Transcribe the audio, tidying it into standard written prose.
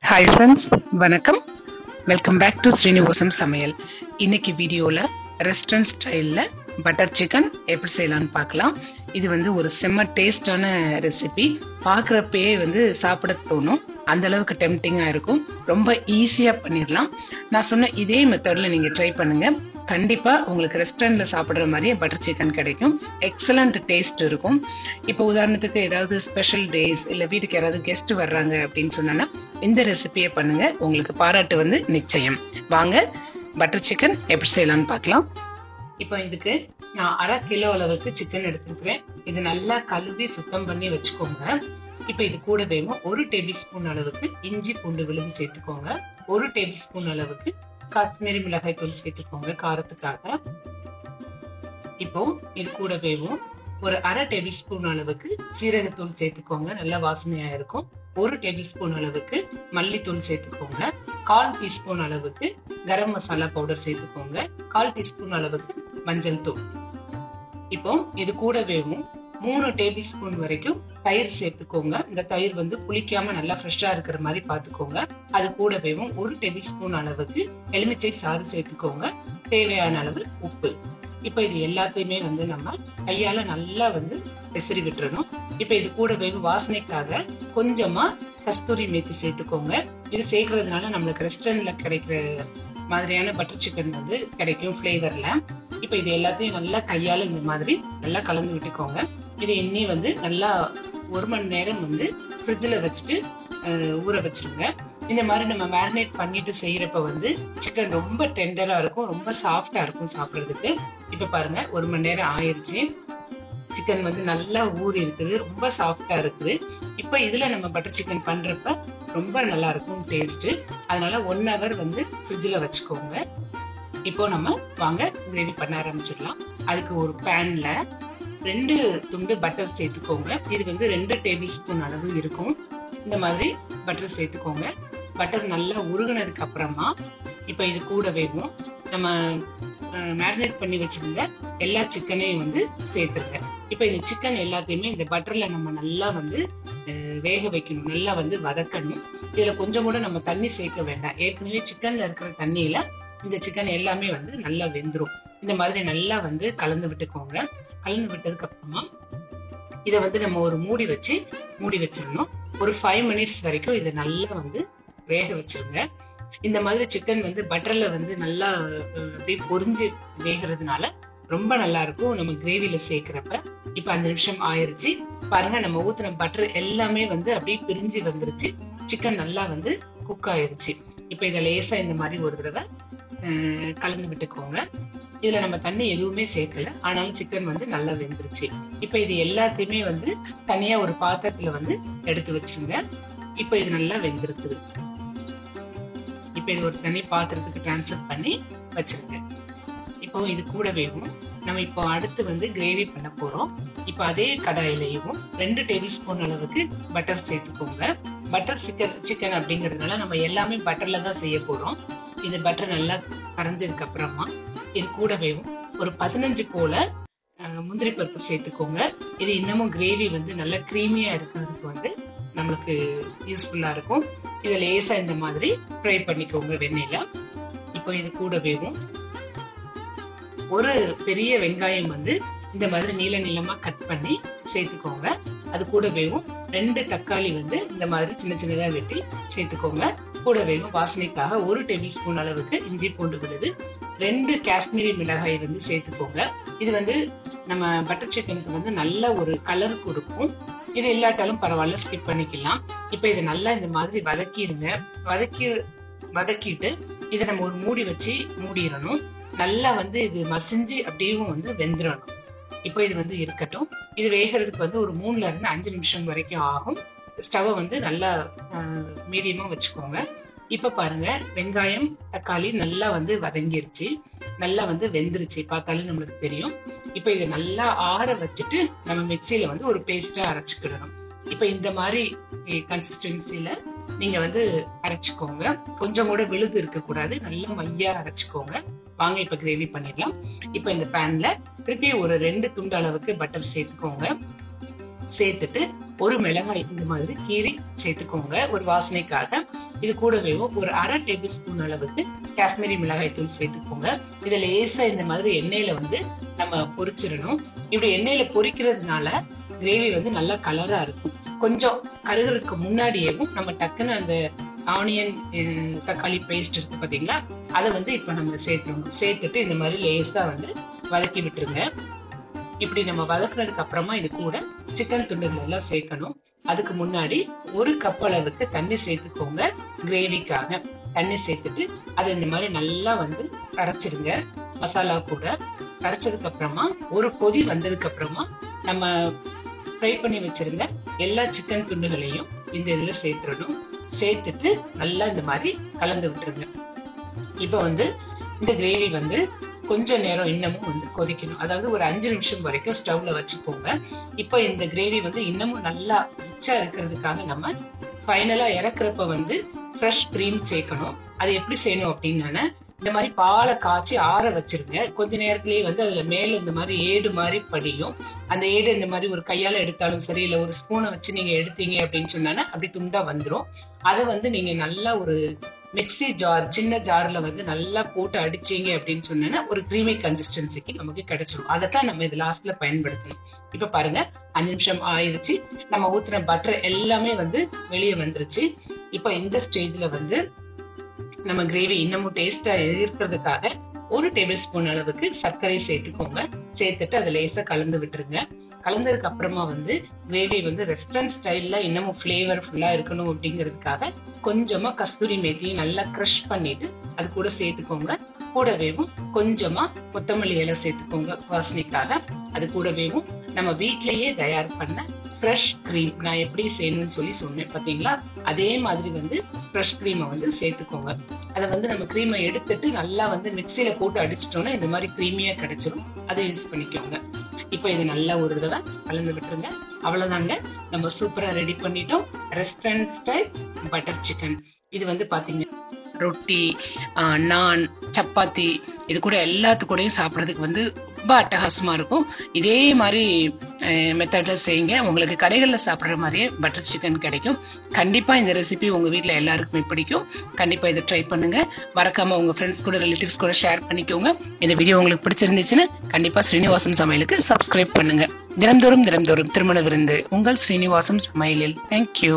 Hi friends, வணக்கம். Welcome back to Srinivasan சமையல். இன்னைக்கு வீடியோவில் ரெஸ்டாரண்ட் ஸ்டைலில் பட்டர் சிக்கன் எப்படி செய்யலான்னு பார்க்கலாம். இது ஒரு செம்ம டேஸ்டான ரெசிபி. பார்க்குறப்பயே சாப்பிட தோணும், அந்த அளவுக்கு டெம்டிங்காக இருக்கும். ரொம்ப ஈஸியாக பண்ணிடலாம். நான் சொன்ன இதே மெத்தடில் நீங்கள் ட்ரை பண்ணுங்கள். கண்டிப்பாக உங்களுக்கு ரெஸ்டாரண்ட்ல சாப்பிட்ற மாதிரியே பட்டர் சிக்கன் கிடைக்கும். எக்ஸலண்ட் டேஸ்ட் இருக்கும். இப்போ உதாரணத்துக்கு ஏதாவது ஸ்பெஷல் டேஸ் இல்லை வீட்டுக்கு யாராவது கெஸ்ட் வர்றாங்க அப்படின்னு சொன்னா இந்த ரெசிபியை பண்ணுங்க, உங்களுக்கு பாராட்டு நிச்சயம். வாங்க பட்டர் சிக்கன் எப்படி செய்யலாம்னு பார்க்கலாம். இப்போ இதுக்கு நான் 1/2 கிலோ அளவுக்கு சிக்கன் எடுத்துக்கிறேன். இது நல்லா கழுவி சுத்தம் பண்ணி வச்சுக்கோங்க. இப்போ இது கூட வேணும் 1 டேபிள் ஸ்பூன் அளவுக்கு இஞ்சி பூண்டு விழுது சேர்த்துக்கோங்க. 1 டேபிள் ஸ்பூன் அளவுக்கு காஷ்மீரி மிளகாய் தூள் சேர்த்துக்கோங்க காரத்துக்காக. இப்போ இது கூட வேணும் ஒரு 1/2 டேபிள் ஸ்பூன் அளவுக்கு சீரகத்தூள் சேர்த்துக்கோங்க, நல்லா வாசனையா இருக்கும். 1 டேபிள் ஸ்பூன் அளவுக்கு மல்லித்தூள் சேர்த்துக்கோங்க. 1/4 டீஸ்பூன் அளவுக்கு கரம் மசாலா பவுடர் சேர்த்துக்கோங்க. 1/4 டீஸ்பூன் அளவுக்கு மஞ்சள் தூள். இப்போ இது கூட வேணும் 3 டேபிள் ஸ்பூன் வரைக்கும் தயிர் சேர்த்துக்கோங்க. இந்த தயிர் புளிக்காம நல்லா ஃப்ரெஷ்ஷா இருக்கிற மாதிரி பாத்துக்கோங்க. அது கூட வேணும் 1 டேபிள் ஸ்பூன் அளவுக்கு எலுமிச்சை சாறு சேர்த்துக்கோங்க. தேவையான அளவு உப்பு. இப்ப இது எல்லாத்தையுமே நம்ம கையால நல்லா பெசரி விட்டுறணும். இப்ப இது கூட வேணும் வாசனைக்காக கொஞ்சமா கஸ்தூரி மேத்தி சேர்த்துக்கோங்க. இது சேர்க்கறதுனால நம்மளுக்கு ரெஸ்டாரண்ட்ல கிடைக்கிற மாதிரியான பட்டர் சிக்கன் கிடைக்கும் ஃபிளேவர்ல. இப்ப இது எல்லாத்தையும் நல்லா கையால இந்த மாதிரி நல்லா கலந்து விட்டுக்கோங்க. இது எண்ணி நல்லா 1 மணி நேரம் ஃப்ரிட்ஜ்ல வச்சுட்டு ஊற வச்சிருங்க. இந்த மாதிரி நம்ம மேரினேட் பண்ணிட்டு செய்யறப்ப சிக்கன் ரொம்ப டெண்டரா இருக்கும், ரொம்ப சாஃப்டா இருக்கும் சாப்பிடுறதுக்கு. இப்ப பாருங்க 1 மணி நேரம் ஆயிருச்சு. சிக்கன் நல்லா ஊறி இருக்குது, ரொம்ப சாஃப்டா இருக்குது. இப்ப இதுல நம்ம பட்டர் சிக்கன் பண்றப்ப ரொம்ப நல்லா இருக்கும் டேஸ்ட். அதனால 1 ஹவர் ஃப்ரிட்ஜ்ல வச்சுக்கோங்க. இப்போ நம்ம வாங்க கிரேவி பண்ண ஆரம்பிச்சிடலாம். அதுக்கு ஒரு பேன்ல 2 துண்டு பட்டர் சேர்த்துக்கோங்க. இது 2 டேபிள் ஸ்பூன் அளவு இருக்கும். இந்த மாதிரி பட்டர் சேர்த்துக்கோங்க. பட்டர் நல்லா உருகுனதுக்கு அப்புறமா இப்ப இது கூட வேணும் நம்ம மேரினேட் பண்ணி வச்சிருந்த எல்லா சிக்கனையும் சேர்த்துருங்க. இப்ப இந்த சிக்கன் எல்லாத்தையுமே இந்த பட்டர்ல நம்ம நல்லா வேக வைக்கணும், நல்லா வதக்கணும். இதுல கொஞ்சம் கூட நம்ம தண்ணி சேர்க்க வேண்டாம். ஏற்கனவே சிக்கன்ல இருக்கிற தண்ணியில இந்த சிக்கன் எல்லாமே நல்லா வெந்துரும். இந்த மாதிரி நல்லா கலந்து விட்டுக்கோங்க. கலந்து விட்டதுக்கு அப்புறமா இதை நம்ம ஒரு மூடி வச்சிடணும். ஒரு 5 மினிட்ஸ் வரைக்கும் இதை நல்லா வேக வச்சிருங்க. இந்த மாதிரி சிக்கன் பட்டர்ல நல்லா அப்படியே பொரிஞ்சு வேகிறதுனால ரொம்ப நல்லா இருக்கும் நம்ம கிரேவில சேர்க்கிறப்ப. இப்ப 5 நிமிஷம் ஆயிருச்சு. பாருங்க, நம்ம ஊத்துன பட்டர் எல்லாமே அப்படியே பிரிஞ்சு வந்துருச்சு. சிக்கன் நல்லா குக் ஆயிருச்சு. இப்ப இதை லேசா இந்த மாதிரி ஒரு தடவை கலந்து விட்டுக்கோங்க. இதுல நம்ம தண்ணி எதுவுமே சேர்க்கல, ஆனாலும் சிக்கன் நல்லா வெந்துருச்சு. இப்ப இது எல்லாத்தையுமே தனியா ஒரு பாத்திரத்துல எடுத்து வச்சிருங்க. இப்ப இது நல்லா வெந்திருக்குது. இப்ப இது ஒரு தனி பாத்திரத்துக்கு டிரான்ஸ்ஃபர் பண்ணி வச்சிருங்க. இப்போ இது கூட வேணும் நம்ம இப்போ அடுத்து கிரேவி பண்ண போறோம். இப்ப அதே கடாயிலையும் 2 டேபிள் ஸ்பூன் அளவுக்கு பட்டர் சேர்த்துக்கோங்க. பட்டர் சிக்கன் அப்படிங்கறதுனால நம்ம எல்லாமே பட்டர்ல தான் செய்ய போறோம். இது பட்டர் நல்லா கரைஞ்சதுக்கு அப்புறமா இது கூட வேணும் ஒரு 15 போல முந்திரி பருப்பு சேர்த்துக்கோங்க. இது இன்னமும் கிரேவி நல்லா கிரீமியா இருக்கிறதுக்கு நம்மளுக்கு யூஸ்ஃபுல்லா இருக்கும். இதை லேசா இந்த மாதிரி ஃப்ரை பண்ணிக்கோங்க வெண்ணெயில. இப்போ இது கூட வேணும் ஒரு பெரிய வெங்காயம் இந்த மாதிரி நீள நீளமா கட் பண்ணி சேர்த்துக்கோங்க. அது கூட வேணும் 2 தக்காளி இந்த மாதிரி சின்ன சின்னதா வெட்டி சேர்த்துக்கோங்க. கூட வேணும் வாசனைக்காக 1 டேபிள் ஸ்பூன் அளவுக்கு இஞ்சி பூண்டு விழுது, 2 காஷ்மீரி மிளகாய் சேர்த்துக்கோங்க. இது நம்ம பட்டர் சிக்கனுக்கு நல்ல ஒரு கலர் கொடுக்கும். இது இல்லாட்டாலும் பரவாயில்ல, ஸ்கிப் பண்ணிக்கலாம். இப்ப இதை நல்லா இந்த மாதிரி வதக்கிடுங்க. வதக்கிட்டு இதை நம்ம ஒரு மூடி வச்சு மூடிடணும். நல்லா இது மசிஞ்சு அப்படியும் வெந்துடணும். இப்போ இது இருக்கட்டும். இது வேகிறதுக்கு ஒரு 3ல இருந்து 5 நிமிஷம் வரைக்கும் ஆகும். ஸ்டவ் நல்லா மீடியமா வச்சுக்கோங்க. இப்ப பாருங்க, வெங்காயம் தக்காளி நல்லா வதங்கிருச்சு, நல்லா வெந்துருச்சு, பார்த்தாலே நம்மளுக்கு தெரியும். இப்ப இதை நல்லா ஆற வச்சுட்டு நம்ம மிக்சியில ஒரு பேஸ்டா அரைச்சுக்கிடணும். இப்ப இந்த மாதிரி கன்சிஸ்டன்சில நீங்க அரைச்சுக்கோங்க. கொஞ்சம் கூட விழுது இருக்க கூடாது, நல்லா மையா அரைச்சுக்கோங்க. வாங்க இப்ப கிரேவி பண்ணிடலாம். இப்ப இந்த பேன்ல திருப்பி ஒரு 2 துண்டு அளவுக்கு பட்டர் சேர்த்துக்கோங்க. சேர்த்துட்டு ஒரு மிளகாய் இந்த மாதிரி கீரி சேர்த்துக்கோங்க ஒரு வாசனைக்காக. இது கூடவே ஒரு 1/2 டேபிள் ஸ்பூன் அளவுக்கு காஷ்மீரி மிளகாய் தூள் சேர்த்துக்கோங்க. இதை லேசா இந்த மாதிரி எண்ணெயில நம்ம பொரிச்சிடணும். இப்படி எண்ணெயில பொரிக்கிறதுனால கிரேவி நல்லா கலரா இருக்கும். கொஞ்சம் கருகிறதுக்கு முன்னாடியேவும் நம்ம டக்குன்னு அந்த ஆனியன் தக்காளி பேஸ்ட் இருக்கு பாத்தீங்களா, அதை இப்ப நம்ம சேர்த்துடணும். சேர்த்துட்டு இந்த மாதிரி லேசா வதக்கி விட்டுருங்க. இப்படி நம்ம வதக்குனதுக்கு அப்புறமா இது கூட சிக்கன் துண்டுகள் எல்லாம் சேர்க்கணும். அதுக்கு முன்னாடி 1 கப் அளவுக்கு தண்ணி சேர்த்துக்கோங்க. கிரேவிக்காக தண்ணி சேர்த்துட்டு அதை இந்த மாதிரி நல்லா கரைச்சிருங்க. மசாலா கூட கரைச்சதுக்கு அப்புறமா ஒரு கொதி வந்ததுக்கு அப்புறமா நம்ம ஃப்ரை பண்ணி வச்சிருந்த எல்லா சிக்கன் துண்டுகளையும் இந்த இதுல சேர்த்துடணும். சேர்த்துட்டு நல்லா இந்த மாதிரி கலந்து விட்டுருங்க. இப்ப இந்த கிரேவி கொஞ்ச நேரம் இன்னமும் கொதிக்கணும். அதாவது ஒரு 5 நிமிஷம் வரைக்கும் ஸ்டவ்ல வச்சுக்கோங்க. இப்ப இந்த கிரேவி இன்னமும் நல்லா ரிச்சா இருக்கிறதுக்காக நம்ம ஃபைனலா இறக்குறப்ப ஃப்ரெஷ் கிரீம் சேர்க்கணும். அது எப்படி செய்யணும் அப்படின்னா, இந்த மாதிரி பாலை காய்ச்சி ஆற வச்சிருங்க. கொஞ்ச நேரத்திலேயே அதுல மேல இந்த மாதிரி ஏடு மாதிரி படியும். அந்த ஏடு இந்த மாதிரி ஒரு கையால எடுத்தாலும் சரி, இல்ல ஒரு ஸ்பூனை வச்சு நீங்க எடுத்தீங்க அப்படின்னு சொன்னா அப்படி துண்டா வந்துடும். அதை நீங்க நல்லா ஒரு மிக்ஸி ஜார், சின்ன ஜார்ல நல்லா போட்டு அடிச்சீங்க அப்படின்னு சொன்னா ஒரு கிரீமி கன்சிஸ்டன்சிக்கு நமக்கு கிடைச்சிடும். அதைத்தான் நம்ம இது லாஸ்ட்ல பயன்படுத்தணும். இப்ப பாருங்க 5 நிமிஷம் ஆயிடுச்சு. நம்ம ஊத்துன பட்டர் எல்லாமே வெளியே வந்துருச்சு. இப்ப இந்த ஸ்டேஜ்ல நம்ம கிரேவி இன்னமும் டேஸ்டா இருக்கிறதுக்காக 1 டேபிள் ஸ்பூன் அளவுக்கு சர்க்கரை சேர்த்துக்கோங்க. சேர்த்துட்டு அதை லேசா கலந்து விட்டுருங்க. கலந்ததுக்கு அப்புறமா கிரேவி ரெஸ்டாரண்ட் ஸ்டைல்ல இன்னமும் ஃபிளேவர்ஃபுல்லா இருக்கணும் அப்படிங்கிறதுக்காக கொஞ்சமா கஸ்தூரி மேத்தியை நல்லா கிரஷ் பண்ணிட்டு அது கூட சேர்த்துக்கோங்க. கூடவேவும் கொஞ்சமா கொத்தமல்லி இலை சேர்த்துக்கோங்க வாசனைக்காக. அது கூடவேவும் நம்ம வீட்லயே தயார் பண்ண ஃப்ரெஷ் கிரீம், நான் எப்படி செய்யணும்னு சொல்லி சொன்னேன் பாத்தீங்களா, அதே மாதிரி ஃப்ரெஷ் கிரீமை சேர்த்துக்கோங்க. அதை நம்ம கிரீமை எடுத்துட்டு நல்லா மிக்சியில போட்டு அடிச்சிட்டோம்னா இந்த மாதிரி கிரீமியா கிடைச்சிடும். அதை யூஸ் பண்ணிக்கோங்க. இப்ப இது நல்லா ஒரு தடவை கலந்து விட்டுருங்க. அவ்வளவுதாங்க, நம்ம சூப்பரா ரெடி பண்ணிட்டோம் ரெஸ்டாரண்ட் ஸ்டைல் பட்டர் சிக்கன். இது பாத்தீங்க ரொட்டி, நான், சப்பாத்தி இது கூட எல்லாத்து கூடயும் சாப்பிட்றதுக்கு ரொம்ப அட்டகாசமா இருக்கும். இதே மாதிரி மெத்தட்ல செய்யுங்க. உங்களுக்கு கடைகள்ல சாப்பிட்ற மாதிரியே பட்டர் சிக்கன் கிடைக்கும். கண்டிப்பா இந்த ரெசிபி உங்க வீட்டுல எல்லாருக்குமே பிடிக்கும். கண்டிப்பா இதை ட்ரை பண்ணுங்க. மறக்காம உங்க ஃப்ரெண்ட்ஸ் கூட, ரிலேட்டிவ்ஸ் கூட ஷேர் பண்ணிக்கோங்க. இந்த வீடியோ உங்களுக்கு பிடிச்சிருந்துச்சுன்னா கண்டிப்பா ஸ்ரீனிவாசம் சமையலுக்கு சப்ஸ்கிரைப் பண்ணுங்க. தினம்தோறும் திருமண விருந்து உங்கள் ஸ்ரீனிவாசம் சமையலில். தேங்க்யூ.